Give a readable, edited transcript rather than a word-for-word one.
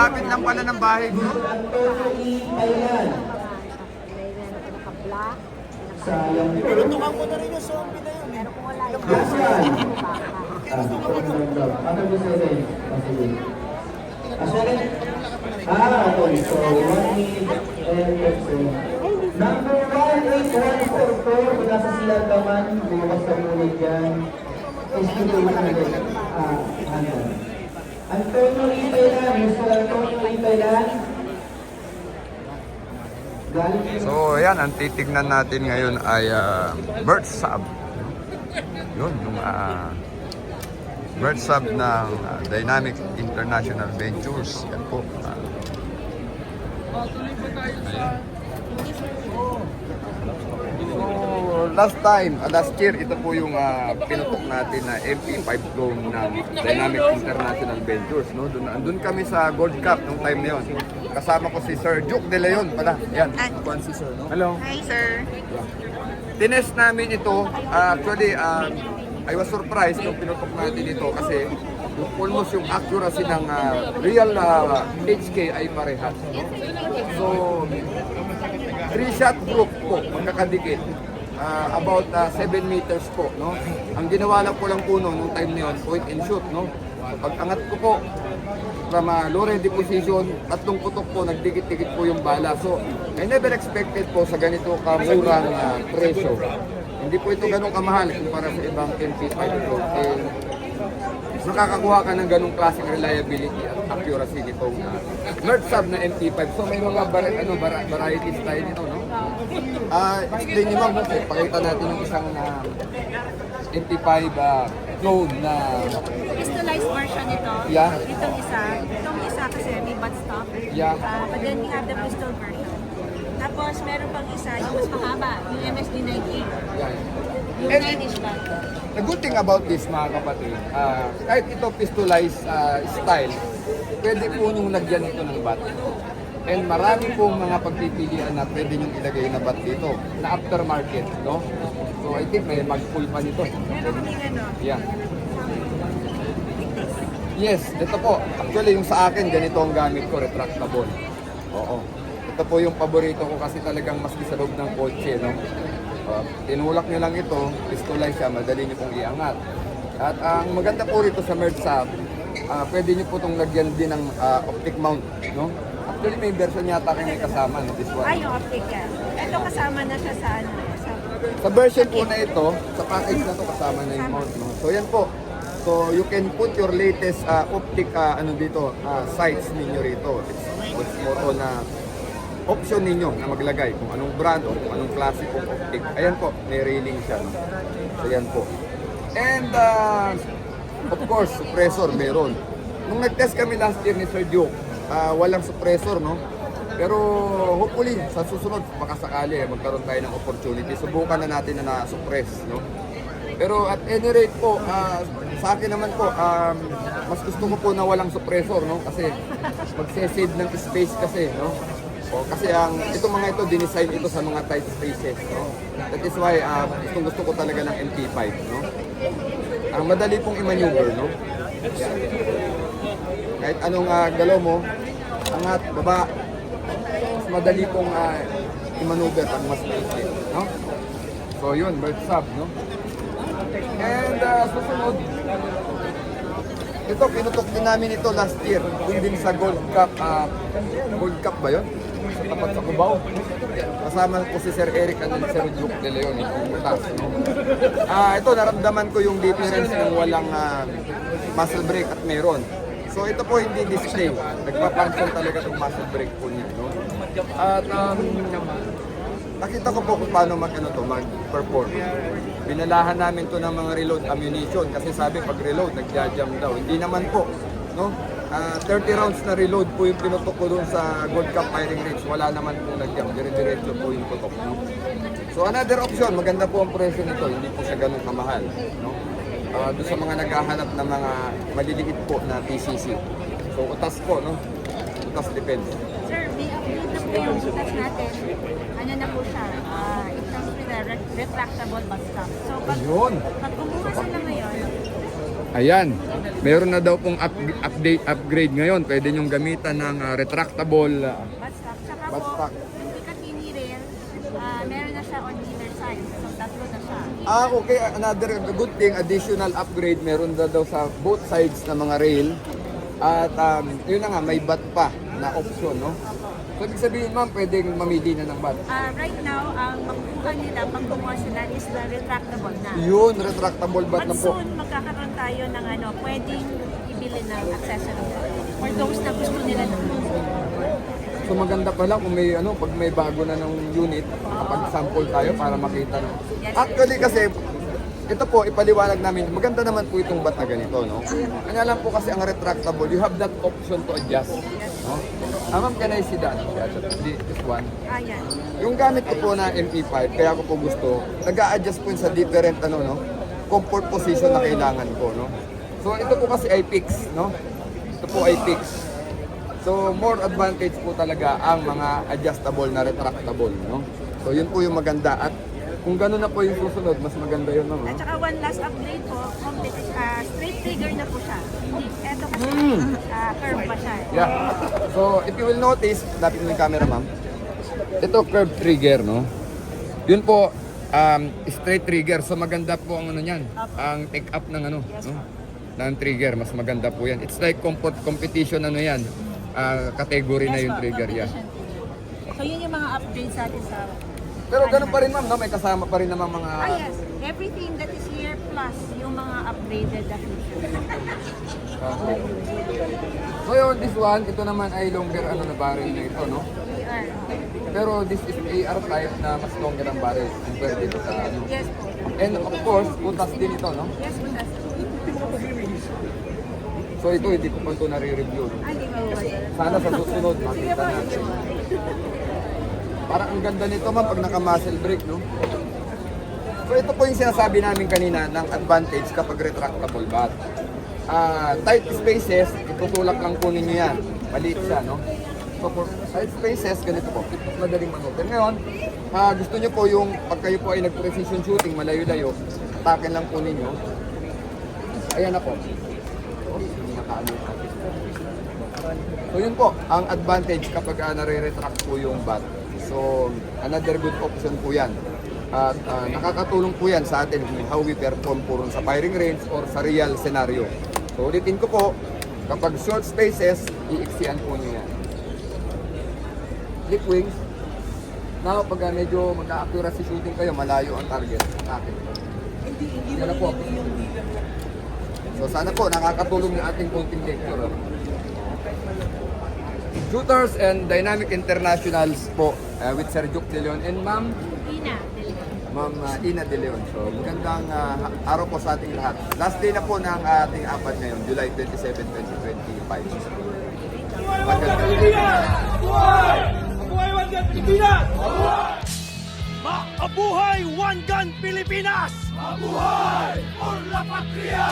Kalapit lang pala ng bahay ko. Pinutukan mo na rin yung zombie na yun. Pero kung wala yung okay. So, 1 minute and 10. Number 18144, mula sa Silang Daman, bukas ka muna dyan. Institute handle. Antonio Itailan, Mr. Antonio Itailan. So, ayan, ang titignan natin ngayon ay bird sub. Yun, yung bird sub ng Dynamic International Ventures. Yan po. Ayan. So, last year, ito po yung pinutok natin na MP5 drone ng Dynamic International Ventures. No? Doon kami sa Gold Cup nung time na yun. Kasama ko si Sir Juke De Leon pala. Yan. Si Sir, no? Hello. Hi, sir. Tinest namin ito. Actually, I was surprised nung pinutok natin ito kasi almost yung accuracy ng real HK ay parehas. No? So, 3-shot group po, magkakadikit. About 7 meters po, no? Ang ginawa lang ko lang po nung time na yun, point and shoot, no? Pag angat ko po from low ready position, tatlong putok po, nagdikit-dikit po yung bala. So, I never expected po sa ganito kamurang presyo. Hindi po ito ganun kamahal kumpara sa ibang MP5 drone. Nakakakuha ka ng ganung klaseng reliability at accuracy nitong Merc Sub na MP5. So may mga varieties tayo nito, no? Explain niyo ma'am, pakita natin yung isang MP5 drone na Crystallized version nito. Yeah. Itong isa kasi may butt stop. Yeah. But then we have the pistol version. Tapos meron pang isa, yung mas mahaba, yung MSD-98. yan. Yung And 9-inch band. the good thing about this mga kapatid, kahit ito pistolized style, pwede po nyung lagyan ito ng bat. And marami pong mga pagpipilian na pwede nyung ilagay na bat dito, na aftermarket, no? So I think may mag-pull pa nito. Meron din ano. Yeah. Yes, ito po. Actually, yung sa akin, ganito ang gamit ko, retractable. Oo. Ito po yung paborito ko kasi talagang maski sa loob ng kotse, no? Tinulak nyo lang ito, pistolize siya, madali nyo pong iangat. At ang maganda po rito sa Merc Sub, pwede nyo po itong lagyan din ng optic mount, no? Actually, may version yata kayo may kasama, no? This one. Ay, yung optic yan. Ito kasama na siya sa ano. Sa version po na ito, sa package na to kasama na yung mount, no? So yan po. So you can put your latest optic sights ninyo rito. It's more on option ninyo na maglagay kung anong brand o kung anong klase ng optic. Ayan po, may railing siya. No? So yan po. And of course, suppressor meron. Nung nag-test kami last year ni Sir Duke, walang suppressor, no? Pero hopefully, sa susunod, baka sakali, magkaroon tayo ng opportunity. Subukan na natin na na-suppress, no? Pero at any rate po, sa akin naman po, mas gusto ko po na walang suppressor, no? Kasi magse-save ng space kasi, no? O, kasi itong mga ito, dinesign ito sa mga tight spaces, no? That is why, gusto ko talaga ng MP5, no? Ang madali pong i-maneuver, no? Yan. Kahit anong galaw mo, angat, baba, mas madali pong i-maneuver pag mas maikli, no? So yun, Merc Sub, no? And susunod, ito, pinutok din namin ito last year. Doon din sa Gold Cup. Gold Cup ba yun? Sa tapat sa Cubao. Kasama ko si Sir Eric at si Sir Duke De Leon. No? Ito, naramdaman ko yung difference ng walang muzzle brake at meron. So ito po hindi display. Nagpa-function talaga itong muzzle brake po niya. No? At nakita ko po kung paano mag-perform. Binalahan namin to ng mga reload ammunition kasi sabi pag reload nagja-jam daw. Hindi naman po, no? 30 rounds na reload po yung pinutok ko doon sa Gold Cup firing range. Wala naman po nag-jam. Dire-diretso po yung putok, no? So another option, maganda po ang presyo nito. Hindi po siya ganun kamahal, no? Doon sa mga naghahanap ng mga maliliit po na PCC. So utas po, no? Utas defense. Sir, may update na po yung butas natin. Ano na po siya? It comes with a retractable butt stop. So pag Ayun. kumuha sila ngayon, Ayan, meron na daw pong upgrade ngayon. Pwede nyong gamitan ng retractable Backstock. Tsaka Backstock. po, yung Picatinny rail, meron na siya on either side. So, tatlo na siya. Okay, another good thing, additional upgrade, meron na daw sa both sides ng mga rail. At yun na nga, may bat pa na option, no? So, ibig sabihin, ma'am, pwedeng mamili na ng bat. Right now, ang makukuha nila pag kumuha sila is the retractable na. Yun, retractable bat But na po. soon, magkakaroon tayo ng pwedeng ibili ng accessory for those na gusto nila ng So, maganda pala kung may, pag may bago na ng unit, kapag sample tayo para makita. No? Actually, kasi, ito po, ipaliwanag namin, maganda naman po itong bat na ganito, no? Kanya lang po kasi ang retractable, you have that option to adjust. No? Ma'am, can I see that? This one. Ayan. Yung gamit ko po na MP5, kaya ko po gusto, nag-a-adjust po yun sa different comfort position na kailangan ko, no? So ito po kasi ay fix, no? Ito po ay fix. So more advantage po talaga ang mga adjustable na retractable, no? So yun po yung maganda at kung gano'n na po yung susunod, mas maganda yun, no? At saka one last upgrade po, straight trigger na po siya. Hindi, eto kasi curve pa siya. Yeah. So if you will notice, lapit mo yung camera, ma'am. Ito curved trigger, no? Yun po, straight trigger. So maganda po ang niyan, ang take up ng no? Ng trigger, mas maganda po yan. It's like competition yan. Category na yung trigger, yeah. So yun yung mga upgrades natin sa... Pero ganun pa rin, ma'am, no? May kasama pa rin naman mga... yes. Everything that is here plus yung mga upgraded na features. Okay. So yun, this one, ito naman ay longer na barrel na ito, no? We are. Pero this is AR type na mas longer ang barrel compared dito sa Yes po. And of course, butas din ito, no? Yes po. So ito, hindi ko pa ito nare-review. No? Hindi ba Sana sa susunod, makita natin. Parang ang ganda nito, ma'am, pag naka-muzzle brake, no? So ito po yung sinasabi namin kanina ng advantage kapag retractable bat. Tight spaces, itutulak lang po ninyo yan. Maliit siya, no? So for tight spaces, ganito po. Madaling manotin. Ngayon, gusto nyo po yung, pag kayo po ay nag-precision shooting, malayo-layo, atakin lang po ninyo. Ayan na po. So yun po, ang advantage kapag nare-retract po yung bat. So another good option po yan. At nakakatulong po yan sa atin kung how we perform po rin sa firing range or sa real scenario. So ulitin ko po, kapag short spaces, iiksian po nyo yan. Flip wings. Now, pag medyo mag-accuracy shooting kayo, malayo ang target. Akin. Yan na po. So sana po nakakatulong yung ating konting lecture. Shooters and Dynamic Internationals po with Sir Juke De Leon and Ma'am Ina De Leon. So magandang araw po sa ating lahat. Last day na po ng ating apat ngayon, July 27, 2025. Magandang Mabuhay One Gun Pilipinas! Mabuhay One Gun Pilipinas! Mabuhay por la patria!